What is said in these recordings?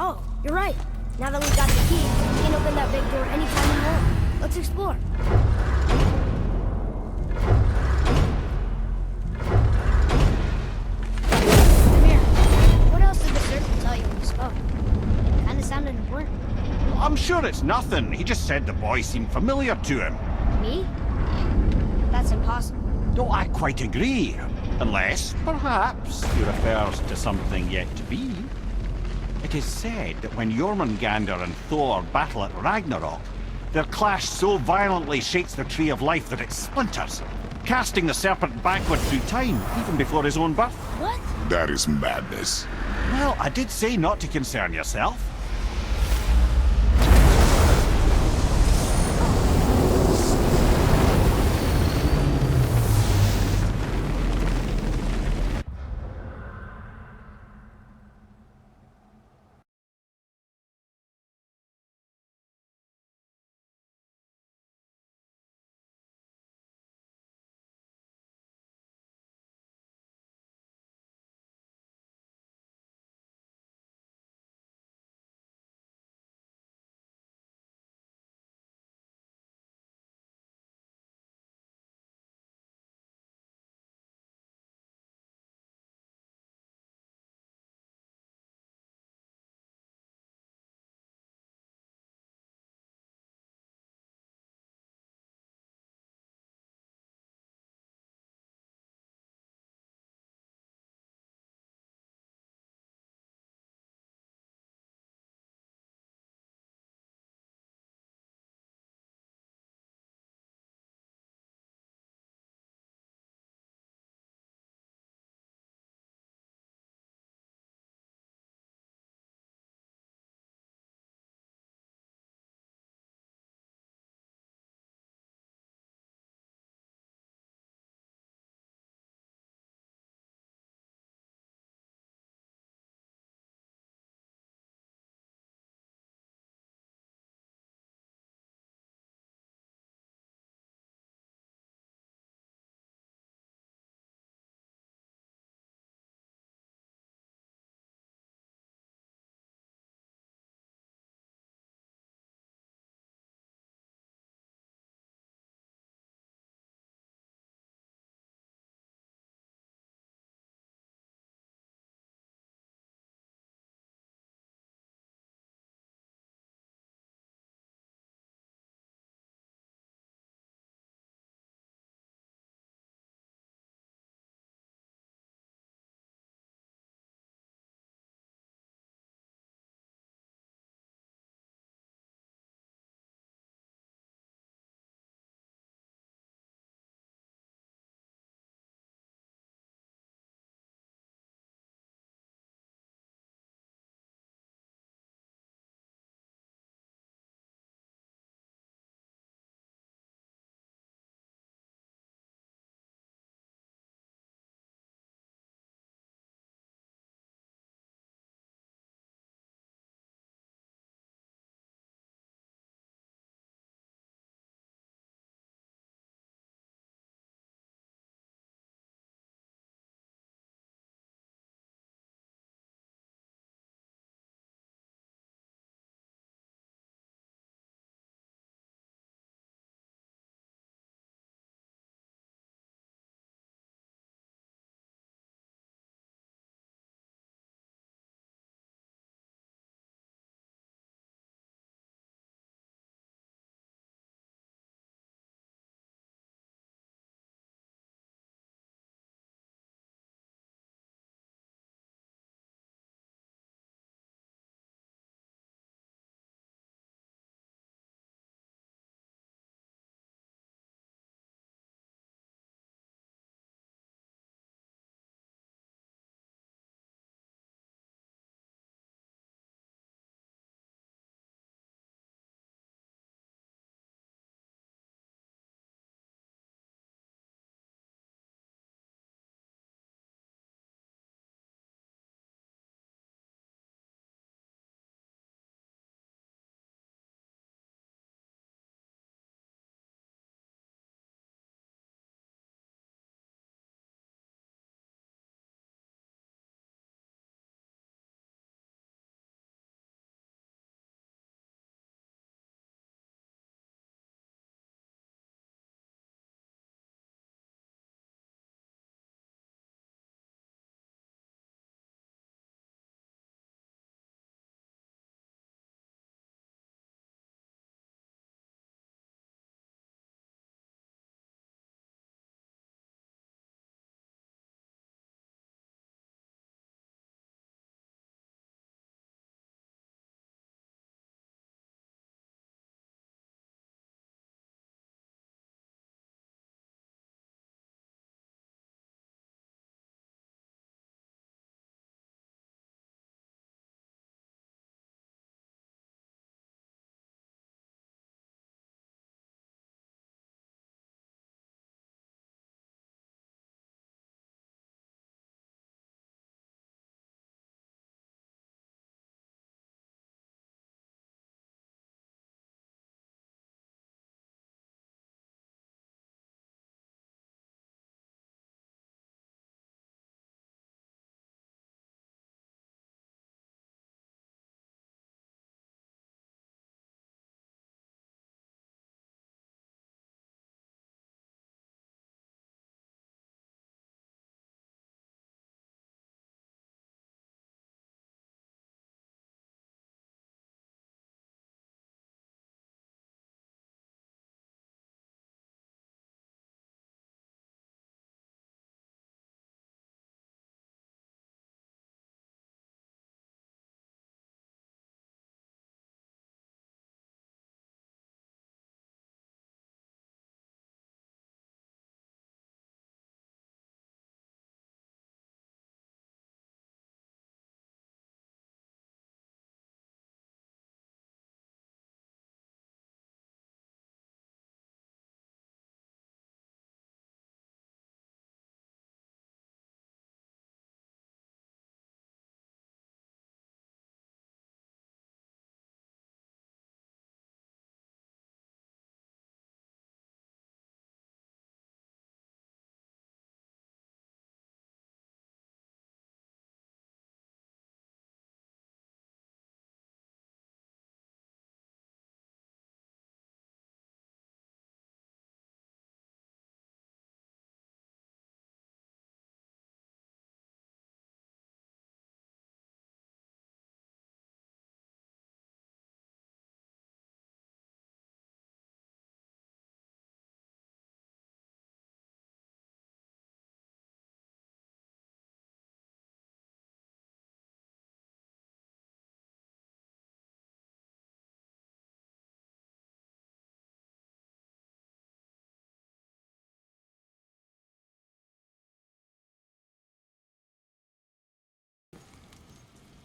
Oh, you're right. Now that we've got the key, we can open that big door anytime we want. Let's explore. Amir, what else did the serpent tell you when you spoke? Kinda sounded important. I'm sure it's nothing. He just said the boy seemed familiar to him. Me? That's impossible. Don't I quite agree? Unless, perhaps, he refers to something yet to be. It is said that when Jormungandr and Thor battle at Ragnarök, their clash so violently shakes the Tree of Life that it splinters, casting the serpent backward through time, even before his own birth. What? That is madness. Well, I did say not to concern yourself.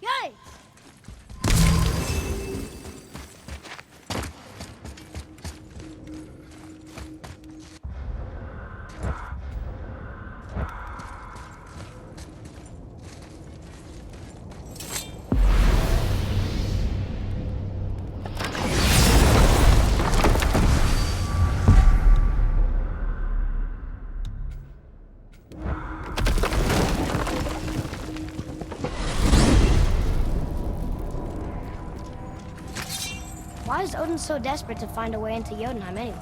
Yay! Why is Odin so desperate to find a way into Jotunheim anyway?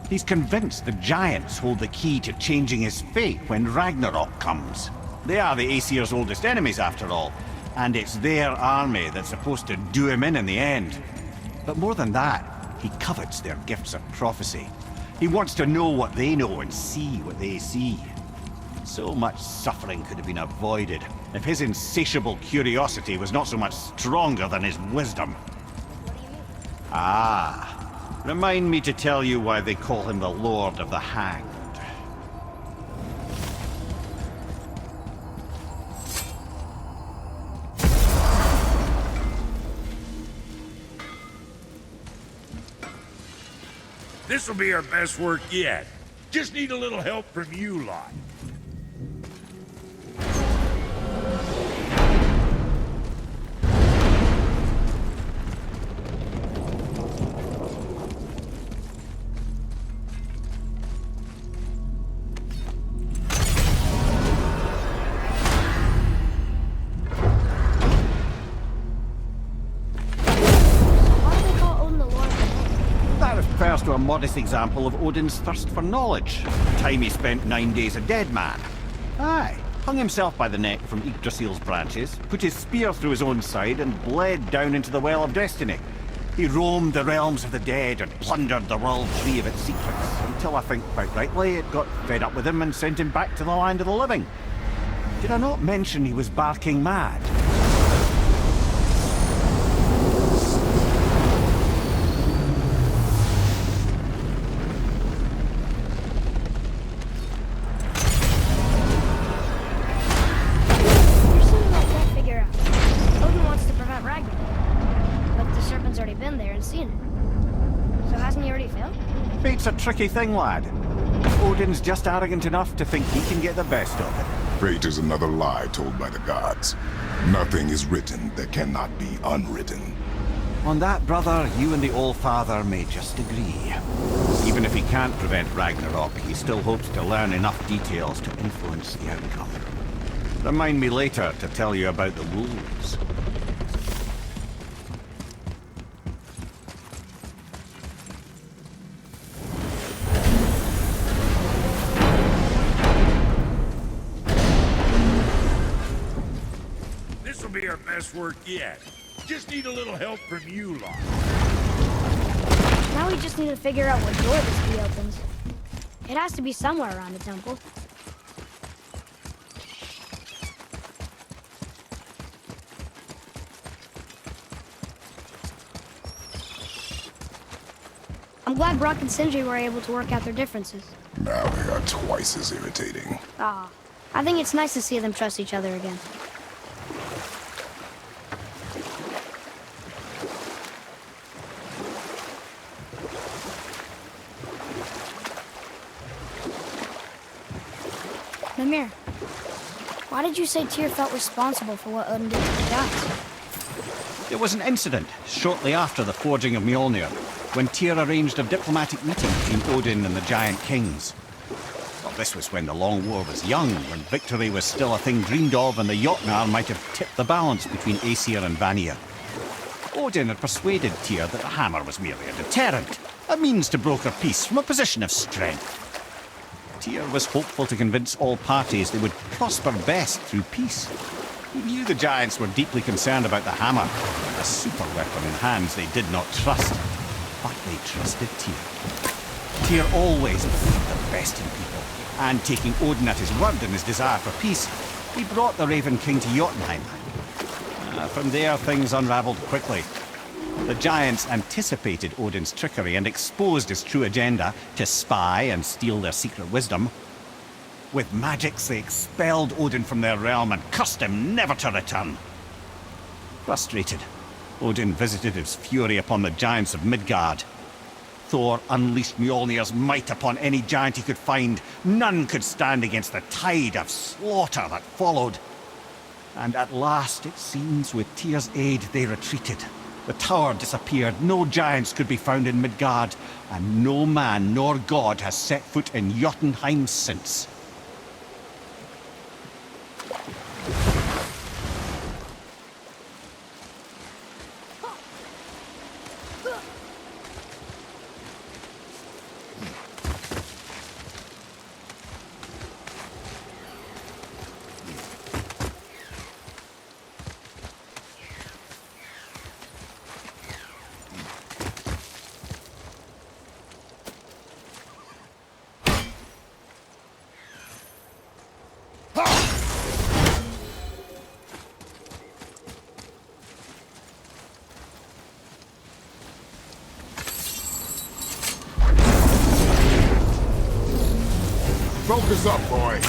He's convinced the giants hold the key to changing his fate when Ragnarök comes. They are the Aesir's oldest enemies, after all, and it's their army that's supposed to do him in the end. But more than that, he covets their gifts of prophecy. He wants to know what they know and see what they see. So much suffering could have been avoided if his insatiable curiosity was not so much stronger than his wisdom. Ah, remind me to tell you why they call him the Lord of the Hanged. This'll be our best work yet. Just need a little help from you lot. Refers to a modest example of Odin's thirst for knowledge. The time he spent 9 days a dead man. Aye, hung himself by the neck from Yggdrasil's branches, put his spear through his own side, and bled down into the Well of Destiny. He roamed the realms of the dead and plundered the world tree of its secrets, until I think, quite rightly, it got fed up with him and sent him back to the land of the living. Did I not mention he was barking mad? Fate's a tricky thing, lad. Odin's just arrogant enough to think he can get the best of it. Fate is another lie told by the gods. Nothing is written that cannot be unwritten. On that, brother, you and the All-Father may just agree. Even if he can't prevent Ragnarök, he still hopes to learn enough details to influence the outcome. Remind me later to tell you about the wolves. This'll be our best work yet. Just need a little help from you lot. Now we just need to figure out what door this key opens. It has to be somewhere around the temple. I'm glad Brock and Sindri were able to work out their differences. Now they are twice as irritating. Ah, I think it's nice to see them trust each other again. Mimir, why did you say Tyr felt responsible for what Odin did to the giants? There was an incident shortly after the forging of Mjolnir, when Tyr arranged a diplomatic meeting between Odin and the giant kings. Well, this was when the Long War was young, when victory was still a thing dreamed of, and the Jotnar might have tipped the balance between Aesir and Vanir. Odin had persuaded Tyr that the hammer was merely a deterrent, a means to broker peace from a position of strength. Tyr was hopeful to convince all parties they would prosper best through peace. He knew the giants were deeply concerned about the hammer, a super weapon in hands they did not trust. But they trusted Tyr. Tyr always believed the best in people, and taking Odin at his word in his desire for peace, he brought the Raven King to Jotunheim. From there, things unraveled quickly. The giants anticipated Odin's trickery and exposed his true agenda to spy and steal their secret wisdom. With magics, they expelled Odin from their realm and cursed him never to return. Frustrated, Odin visited his fury upon the giants of Midgard. Thor unleashed Mjolnir's might upon any giant he could find. None could stand against the tide of slaughter that followed. And at last, it seems, with Tyr's aid, they retreated. The tower disappeared, no giants could be found in Midgard, and no man nor god has set foot in Jotunheim since. Focus up, boy.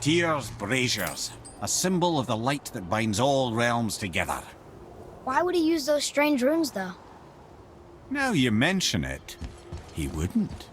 Tyr's braziers, a symbol of the light that binds all realms together. Why would he use those strange runes, though? Now you mention it, he wouldn't.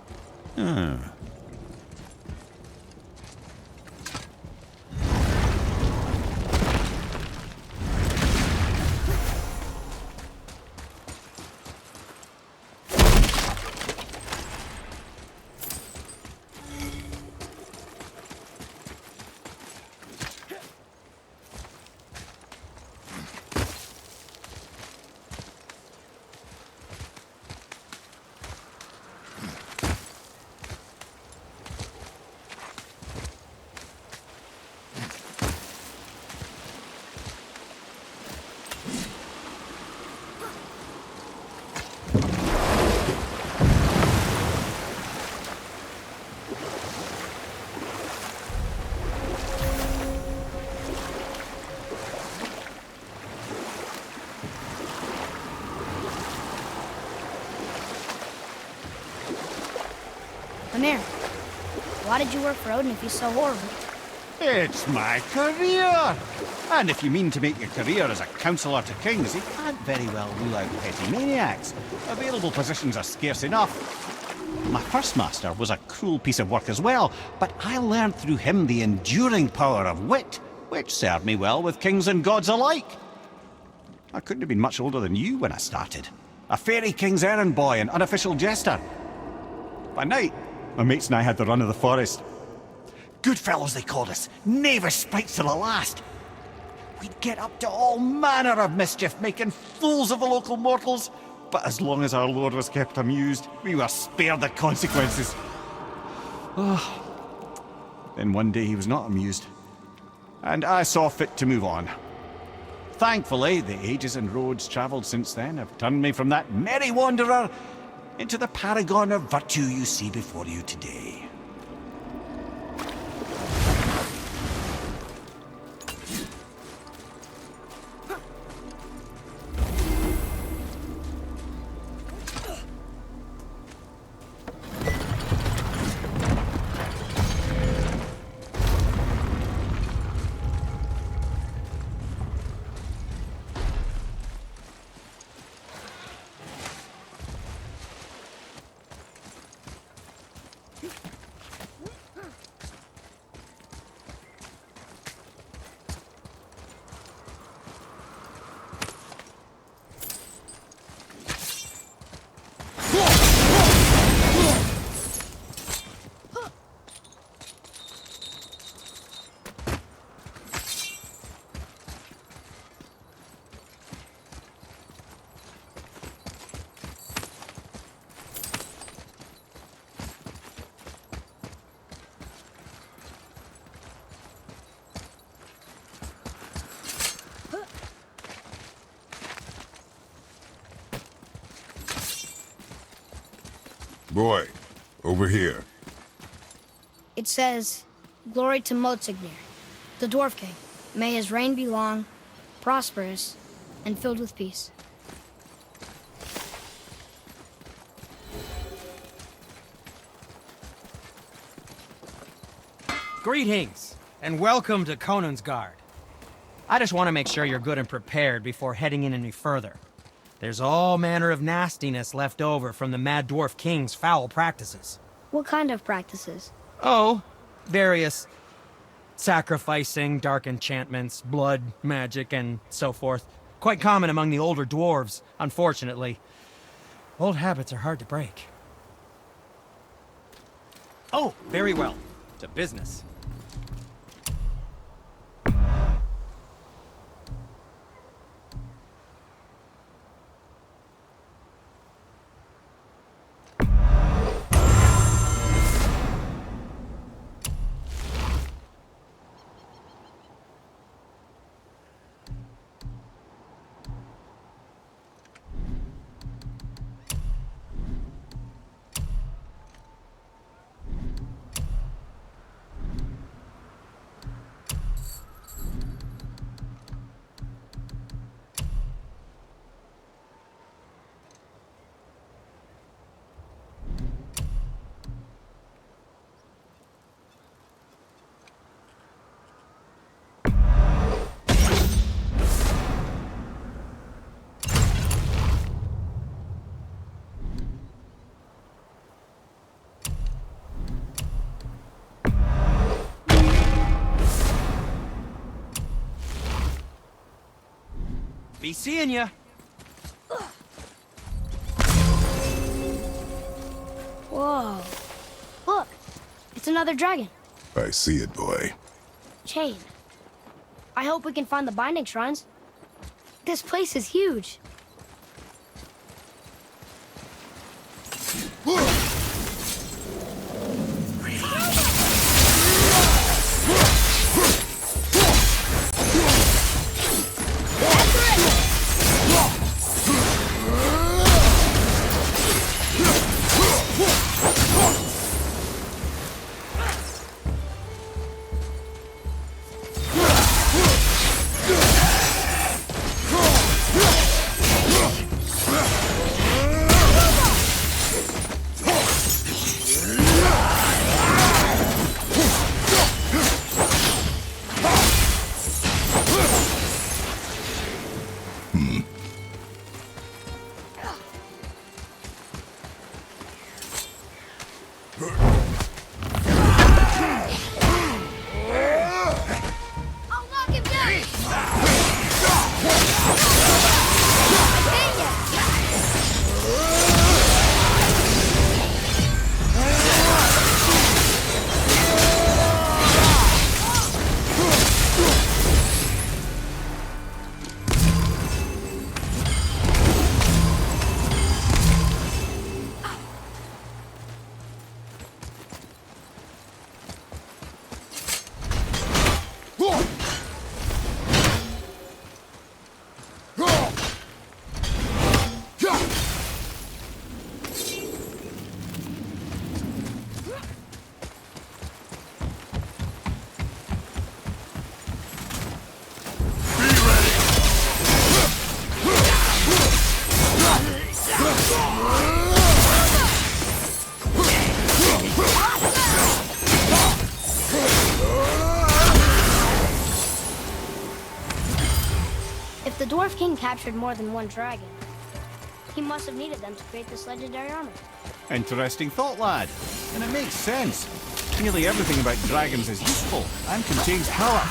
Come here. Why did you work for Odin if he's so horrible? It's my career! And if you mean to make your career as a counsellor to kings, you can't very well rule out petty maniacs. Available positions are scarce enough. My first master was a cruel piece of work as well, but I learned through him the enduring power of wit, which served me well with kings and gods alike. I couldn't have been much older than you when I started. A fairy king's errand boy and unofficial jester. By night, my mates and I had the run of the forest. Good fellows they called us, knavish sprites to the last. We'd get up to all manner of mischief, making fools of the local mortals. But as long as our lord was kept amused, we were spared the consequences. Then one day he was not amused, and I saw fit to move on. Thankfully, the ages and roads travelled since then have turned me from that merry wanderer into the paragon of virtue you see before you today. Boy, over here. It says, "Glory to Motsignir, the Dwarf King. May his reign be long, prosperous, and filled with peace." Greetings, and welcome to Konungsgard. I just want to make sure you're good and prepared before heading in any further. There's all manner of nastiness left over from the Mad Dwarf King's foul practices. What kind of practices? Oh, various sacrificing, dark enchantments, blood, magic, and so forth. Quite common among the older dwarves, unfortunately. Old habits are hard to break. Oh, very well. To business. Be seeing ya. Whoa. Look, it's another dragon. I see it, boy. Chain. I hope we can find the binding shrines. This place is huge. I'll knock him down! If the Dwarf King captured more than one dragon, he must have needed them to create this legendary armor. Interesting thought, lad. And it makes sense. Nearly everything about dragons is useful and contains power.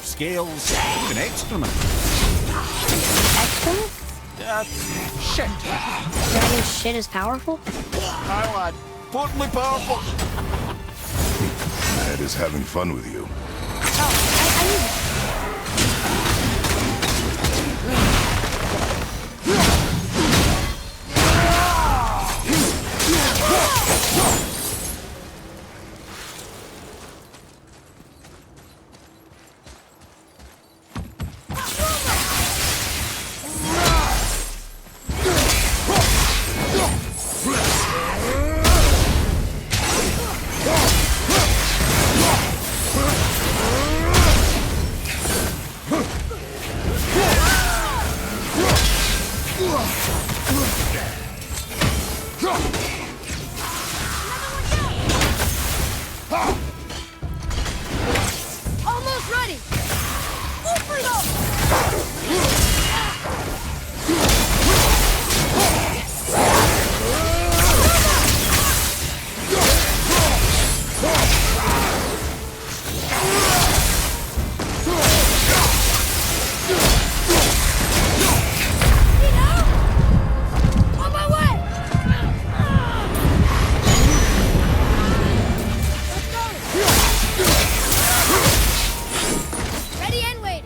Scales, even excrement. Excellent? Shit. Dragon shit is powerful? Aye, lad. Totally powerful. Ned is having fun with you. Oh, I knew that. Almost ready! On my way! Ready and waiting.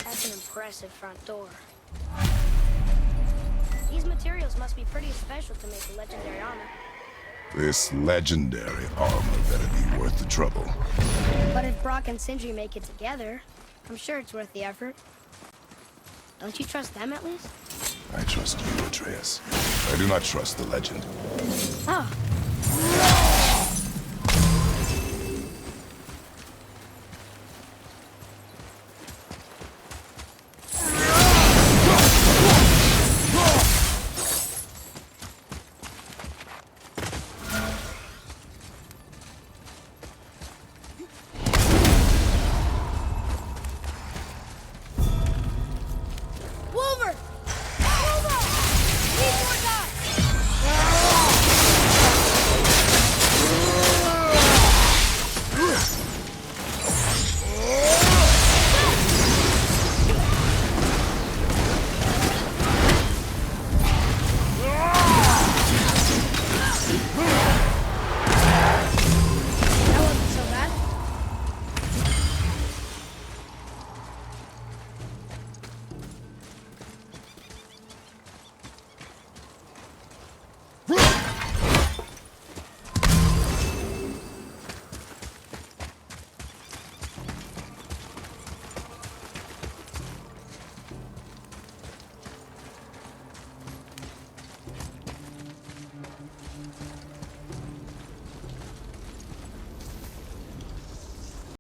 That's an impressive front door. These materials must be pretty special to make a legendary armor. This legendary armor better be worth the trouble. But if Brock and Sindri make it together, I'm sure it's worth the effort. Don't you trust them at least? I trust you, Atreus. I do not trust the legend. Oh,